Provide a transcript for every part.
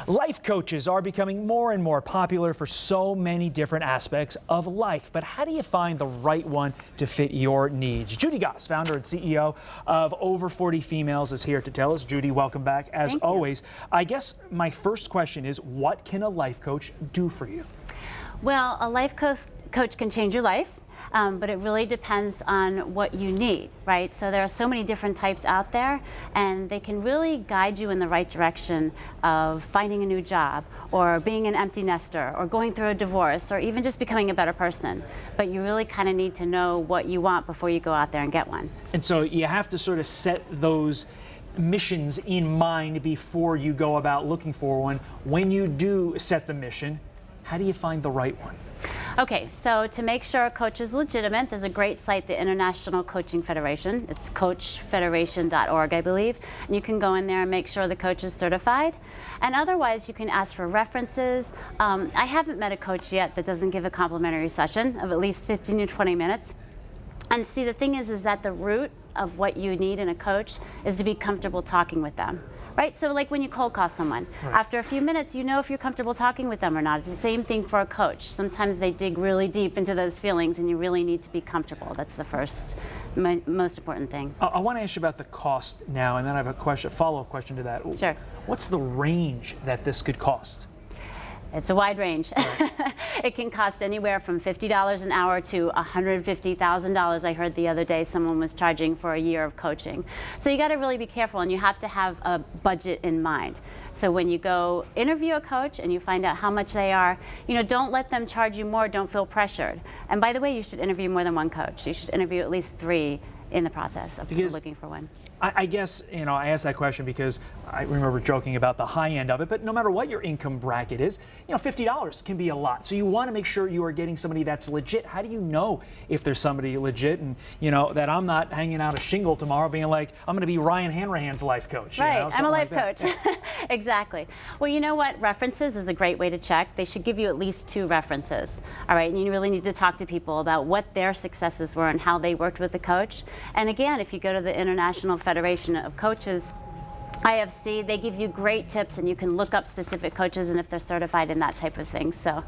Life coaches are becoming more and more popular for so many different aspects of life, but how do you find the right one to fit your needs? Judy Goss, founder and CEO of Over 40 Females, is here to tell us. Judy, welcome back. As always, I guess my first question is, what can a life coach do for you? Well, a life coach can change your life. But it really depends on what you need, right? So there are so many different types out there, and they can really guide you in the right direction of finding a new job, or being an empty nester, or going through a divorce, or even just becoming a better person. But you really kind of need to know what you want before you go out there and get one. And so you have to sort of set those missions in mind before you go about looking for one. When you do set the mission, how do you find the right one? Okay, so to make sure a coach is legitimate, there's a great site, the International Coaching Federation. It's coachfederation.org, I believe. And you can go in there and make sure the coach is certified. And otherwise, you can ask for references. I haven't met a coach yet that doesn't give a complimentary session of at least 15 to 20 minutes. And see, the thing is that the root of what you need in a coach is to be comfortable talking with them. Right? So like when you cold call someone, after a few minutes, you know if you're comfortable talking with them or not. It's the same thing for a coach. Sometimes they dig really deep into those feelings, and you really need to be comfortable. That's the first, most important thing. I want to ask you about the cost now, and then I have a follow-up question to that. Sure. What's the range that this could cost? It's a wide range. It can cost anywhere from $50 an hour to $150,000. I heard the other day someone was charging for a year of coaching. So you got to really be careful, and you have to have a budget in mind. So when you go interview a coach and you find out how much they are, don't let them charge you more. Don't feel pressured. And by the way, you should interview more than one coach. You should interview at least 3 in the process of looking for one. I guess, I asked that question because I remember joking about the high end of it, but no matter what your income bracket is, $50 can be a lot. So you want to make sure you are getting somebody that's legit. How do you know if there's somebody legit, and, that I'm not hanging out a shingle tomorrow being like, I'm going to be Ryan Hanrahan's life coach. Right, I'm a life coach. Exactly. Well, you know what? References is a great way to check. They should give you at least 2 references. All right, and you really need to talk to people about what their successes were and how they worked with the coach. And again, if you go to the International Federation of Coaches, IFC, they give you great tips, and you can look up specific coaches and if they're certified in that type of thing. So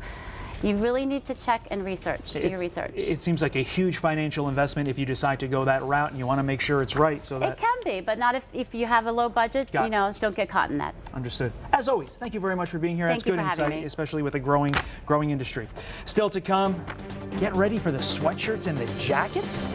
you really need to check and research, do your research. It seems like a huge financial investment if you decide to go that route, and you want to make sure it's right. So that it can be, but not if you have a low budget, don't get caught in that. Understood. As always, thank you very much for being here. That's good insight, especially with a growing industry. Still to come, get ready for the sweatshirts and the jackets.